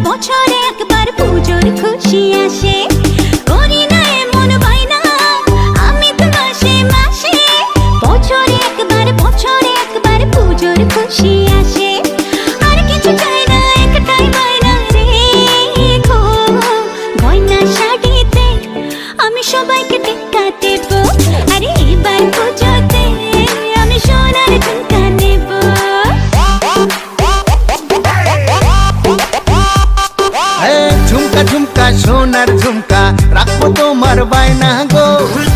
বছরে একবার পুজোর খুশি আসে। করি না এমন বায়না আমি তো মাসে মাসে, বছরে একবার পুজোর খুশি আসে। আর কিছু চাই না, একটাই বায়না রেখো গয়না শাড়িতে আমি সবাইকে টেক্কা দেব। আরে এবার পুজোতে আমি সোনার ঝুমকা নেব। ঝুমকা ঝুমকা সোনার ঝুমকা রাখবো তোমার বায়না গো,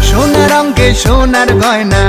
সোনার অঙ্গে সোনার গয়না